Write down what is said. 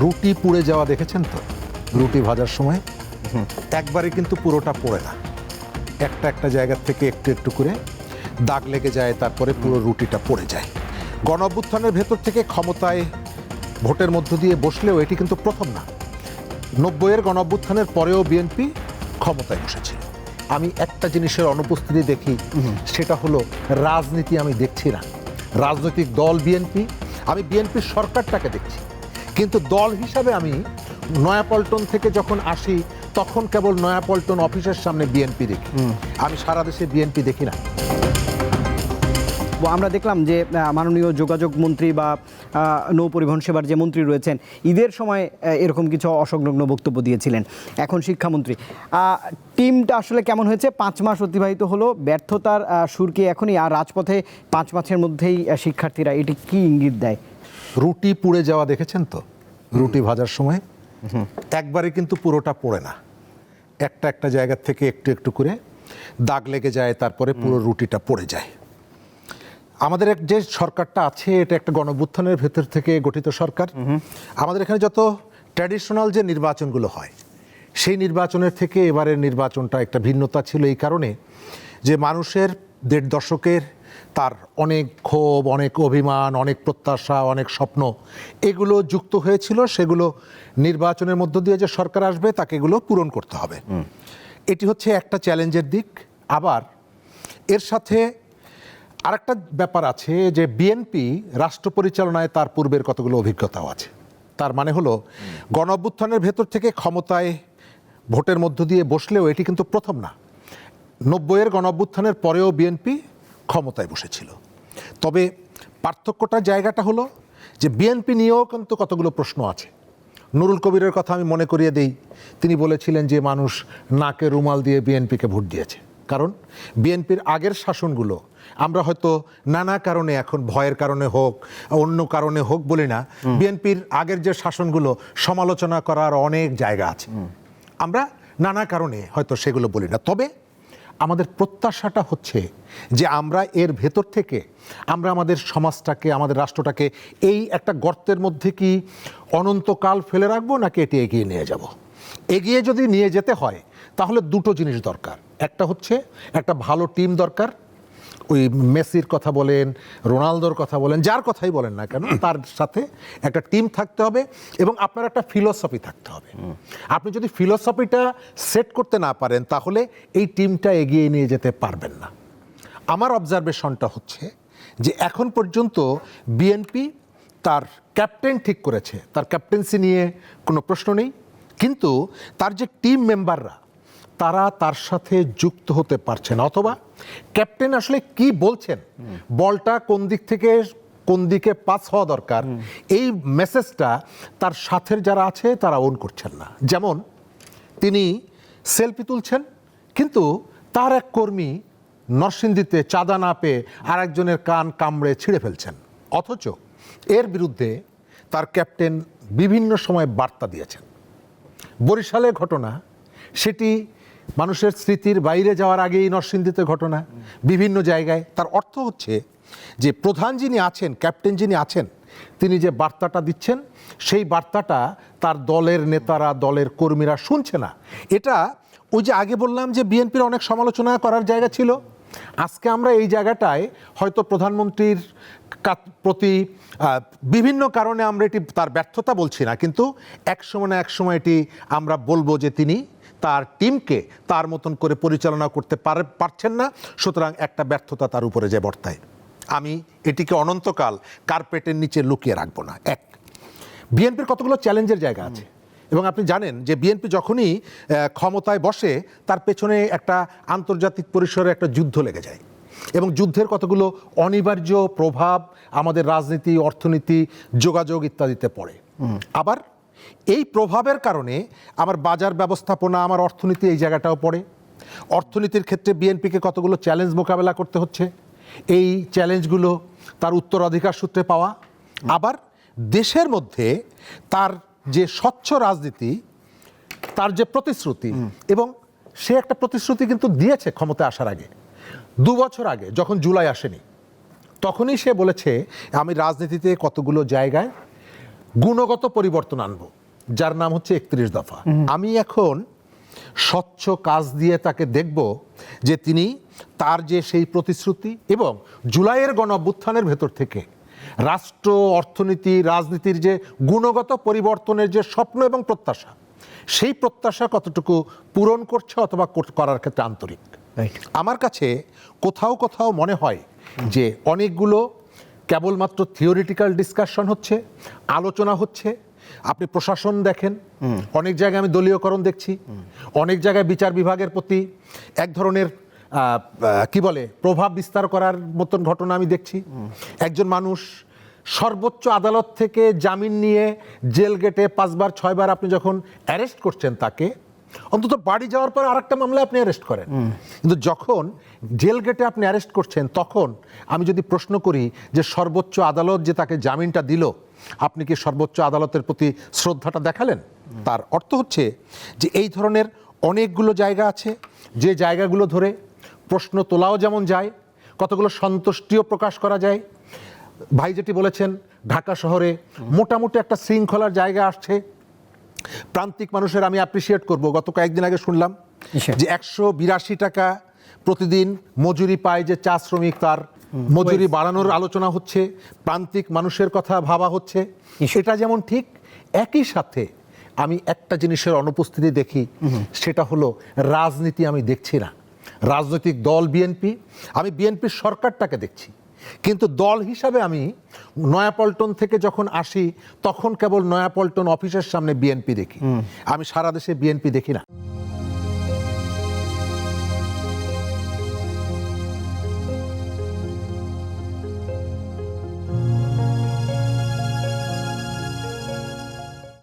রুটি পুড়ে যাওয়া দেখেছেন তো? রুটি ভাজার সময় একবারে কিন্তু পুরোটা পড়ে না, একটা একটা জায়গা থেকে একটু একটু করে দাগ লেগে যায়, তারপরে পুরো রুটিটা পড়ে যায়। গণ অভ্যুত্থানের ভেতর থেকে ক্ষমতায় ভোটের মধ্য দিয়ে বসলেও এটি কিন্তু প্রথম না। 90-এর গণ অভ্যুত্থানের পরেও বিএনপি ক্ষমতায় বসেছিল। আমি একটা জিনিসের অনুপস্থিতি দেখি, সেটা হলো রাজনীতি আমি দেখছি না। রাজনৈতিক দল বিএনপি, আমি বিএনপির সরকারটাকে দেখছি, কিন্তু দল হিসাবে আমি নয়াপল্টন থেকে যখন আসি তখন কেবল নয়াপল্টন অফিসের সামনে বিএনপি দেখি, আমি সারা দেশে বিএনপি দেখি না। আমরা দেখলাম যে মাননীয় যোগাযোগ মন্ত্রী বা নৌ পরিবহন সেবার যে মন্ত্রী রয়েছেন ঈদের সময় এরকম কিছু অসংলগ্ন বক্তব্য দিয়েছিলেন। এখন শিক্ষামন্ত্রী, টিমটা আসলে কেমন হয়েছে? 5 মাস অতিবাহিত হলো, ব্যর্থতার সুর কি এখনই? আর রাজপথে 5 মাসের মধ্যেই শিক্ষার্থীরা, এটি কি ইঙ্গিত দেয়? রুটি পুড়ে যাওয়া দেখেছেন তো? রুটি ভাজার সময় একবারে কিন্তু পুরোটা পড়ে না, একটা একটা জায়গা থেকে একটু একটু করে দাগ লেগে যায়, তারপরে পুরো রুটিটা পড়ে যায়। আমাদের যে সরকারটা আছে এটা একটা গণঅভ্যুত্থানের ভেতর থেকে গঠিত সরকার। আমাদের এখানে যত ট্র্যাডিশনাল যে নির্বাচনগুলো হয় সেই নির্বাচনের থেকে এবারের নির্বাচনটা একটা ভিন্নতা ছিল এই কারণে যে মানুষের 1.5 দশকের তার অনেক ক্ষোভ, অনেক অভিমান, অনেক প্রত্যাশা, অনেক স্বপ্ন এগুলো যুক্ত হয়েছিল। সেগুলো নির্বাচনের মধ্য দিয়ে যে সরকার আসবে তাকে এগুলো পূরণ করতে হবে। এটি হচ্ছে একটা চ্যালেঞ্জের দিক। আবার এর সাথে আরেকটা ব্যাপার আছে যে বিএনপি রাষ্ট্র পরিচালনায় তার পূর্বের কতগুলো অভিজ্ঞতাও আছে। তার মানে হলো গণ অভ্যুত্থানের ভেতর থেকে ক্ষমতায় ভোটের মধ্য দিয়ে বসলেও এটি কিন্তু প্রথম না। 90-এর গণ অভ্যুত্থানের পরেও বিএনপি ক্ষমতায় বসেছিল। তবে পার্থক্যটা জায়গাটা হলো যে বিএনপি নিয়েও কিন্তু কতগুলো প্রশ্ন আছে। নুরুল কবিরের কথা আমি মনে করিয়ে দেই, তিনি বলেছিলেন যে মানুষ নাকে রুমাল দিয়ে বিএনপিকে ভোট দিয়েছে। কারণ বিএনপির আগের শাসনগুলো আমরা হয়তো নানা কারণে, এখন ভয়ের কারণে হোক অন্য কারণে হোক বলি না, বিএনপির আগের যে শাসনগুলো সমালোচনা করার অনেক জায়গা আছে, আমরা নানা কারণে হয়তো সেগুলো বলি না। তবে আমাদের প্রত্যাশাটা হচ্ছে যে আমরা এর ভেতর থেকে আমরা আমাদের সমাজটাকে, আমাদের রাষ্ট্রটাকে এই একটা গর্তের মধ্যে কি অনন্তকাল ফেলে রাখবো নাকি এটি এগিয়ে নিয়ে যাব। এগিয়ে যদি নিয়ে যেতে হয় তাহলে দুটো জিনিস দরকার। একটা হচ্ছে একটা ভালো টিম দরকার। ওই মেসির কথা বলেন, রোনালদোর কথা বলেন, যার কথাই বলেন না কেন, তার সাথে একটা টিম থাকতে হবে এবং আপনার একটা ফিলসফি থাকতে হবে। আপনি যদি ফিলসফিটা সেট করতে না পারেন তাহলে এই টিমটা এগিয়ে নিয়ে যেতে পারবেন না। আমার অবজারভেশনটা হচ্ছে যে এখন পর্যন্ত বিএনপি তার ক্যাপ্টেন ঠিক করেছে, তার ক্যাপ্টেন্সি নিয়ে কোনো প্রশ্ন নেই, কিন্তু তার যে টিম মেম্বাররা তারা তার সাথে যুক্ত হতে পারছে না, অথবা ক্যাপ্টেন আসলে কি বলছেন, বলটা কোন দিক থেকে কোন দিকে পাস হওয়া দরকার এই মেসেজটা তার সাথের যারা আছে তারা ওন করছেন না। যেমন তিনি সেলফি তুলছেন, কিন্তু তার এক কর্মী নরসিংদীতে চাঁদা না পেয়ে আরেকজনের কান কামড়ে ছিঁড়ে ফেলছেন, অথচ এর বিরুদ্ধে তার ক্যাপ্টেন বিভিন্ন সময় বার্তা দিয়েছেন। বরিশালের ঘটনা, সেটি মানুষের স্মৃতির বাইরে যাওয়ার আগেই নরসিংদীতে ঘটনা, বিভিন্ন জায়গায়। তার অর্থ হচ্ছে যে প্রধান যিনি আছেন, ক্যাপ্টেন যিনি আছেন, তিনি যে বার্তাটা দিচ্ছেন সেই বার্তাটা তার দলের নেতারা, দলের কর্মীরা শুনছে না। এটা ওই যে আগে বললাম যে বিএনপির অনেক সমালোচনা করার জায়গা ছিল, আজকে আমরা এই জায়গাটায় হয়তো প্রধানমন্ত্রীর প্রতি বিভিন্ন কারণে আমরা এটি তার ব্যর্থতা বলছি না, কিন্তু একসময় না একসময় এটি আমরা বলবো যে তিনি তার টিমকে তার মতন করে পরিচালনা করতে পারছেন না, সুতরাং একটা ব্যর্থতা তার উপরে যে বর্তায়। আমি এটিকে অনন্তকাল কার্পেটের নিচে লুকিয়ে রাখবো না। এক, বিএনপির কতগুলো চ্যালেঞ্জের জায়গা আছে এবং আপনি জানেন যে বিএনপি যখনই ক্ষমতায় বসে তার পেছনে একটা আন্তর্জাতিক পরিসরে একটা যুদ্ধ লেগে যায় এবং যুদ্ধের কতগুলো অনিবার্য প্রভাব আমাদের রাজনীতি, অর্থনীতি, যোগাযোগ ইত্যাদিতে পড়ে। আবার এই প্রভাবের কারণে আমার বাজার ব্যবস্থাপনা, আমার অর্থনীতি এই জায়গাটাও পড়ে। অর্থনীতির ক্ষেত্রে বিএনপিকে কতগুলো চ্যালেঞ্জ মোকাবেলা করতে হচ্ছে, এই চ্যালেঞ্জগুলো তার উত্তরাধিকার সূত্রে পাওয়া। আবার দেশের মধ্যে তার যে স্বচ্ছ রাজনীতি, তার যে প্রতিশ্রুতি, এবং সে একটা প্রতিশ্রুতি কিন্তু দিয়েছে ক্ষমতায় আসার আগে, 2 বছর আগে যখন জুলাই আসেনি তখনই সে বলেছে আমি রাজনীতিতে কতগুলো জায়গায় গুণগত পরিবর্তন আনবো, যার নাম হচ্ছে 31 দফা। আমি এখন স্বচ্ছ কাজ দিয়ে তাকে দেখব যে তিনি তার যে সেই প্রতিশ্রুতি এবং জুলাইয়ের গণ অভ্যুত্থানের ভেতর থেকে রাষ্ট্র, অর্থনীতি, রাজনীতির যে গুণগত পরিবর্তনের যে স্বপ্ন এবং প্রত্যাশা, সেই প্রত্যাশা কতটুকু পূরণ করছে অথবা করার ক্ষেত্রে আন্তরিক। আমার কাছে কোথাও কোথাও মনে হয় যে অনেকগুলো কেবলমাত্র থিওরিটিক্যাল ডিসকাশন হচ্ছে, আলোচনা হচ্ছে। আপনি প্রশাসন দেখেন, অনেক জায়গায় আমি দলীয়করণ দেখছি, অনেক জায়গায় বিচার বিভাগের প্রতি এক ধরনের কি বলে প্রভাব বিস্তার করার মতন ঘটনা আমি দেখছি। একজন মানুষ সর্বোচ্চ আদালত থেকে জামিন নিয়ে জেল গেটে 5 বার 6 বার আপনি যখন অ্যারেস্ট করছেন তাকে, অন্তত বাড়ি যাওয়ার পর আরেকটা মামলায় আপনি অ্যারেস্ট করেন, কিন্তু যখন জেল গেটে আপনি অ্যারেস্ট করছেন তখন আমি যদি প্রশ্ন করি যে সর্বোচ্চ আদালত যে তাকে জামিনটা দিল, আপনি কি সর্বোচ্চ আদালতের প্রতি শ্রদ্ধাটা দেখালেন? তার অর্থ হচ্ছে যে এই ধরনের অনেকগুলো জায়গা আছে যে জায়গাগুলো ধরে প্রশ্ন তোলাও যেমন যায়, কতগুলো সন্তুষ্টিও প্রকাশ করা যায়। ভাই যেটি বলেছেন, ঢাকা শহরে মোটামুটি একটা শৃঙ্খলার জায়গা আসছে। প্রান্তিক মানুষের আমি অ্যাপ্রিসিয়েট করব, গত কয়েকদিন আগে শুনলাম যে 182 টাকা প্রতিদিন মজুরি পায় যে চা শ্রমিক, তার মজুরি বাড়ানোর আলোচনা হচ্ছে, প্রান্তিক মানুষের কথা ভাবা হচ্ছে। সেটা যেমন ঠিক, একই সাথে আমি একটা জিনিসের অনুপস্থিতি দেখি, সেটা হলো রাজনীতি আমি দেখছি না। রাজনৈতিক দল বিএনপি, আমি বিএনপির সরকারটাকে দেখছি, কিন্তু দল হিসাবে আমি নয়াপল্টন থেকে যখন আসি তখন কেবল নয়াপল্টন অফিসের সামনে বিএনপি দেখি, আমি সারা দেশে বিএনপি দেখি না।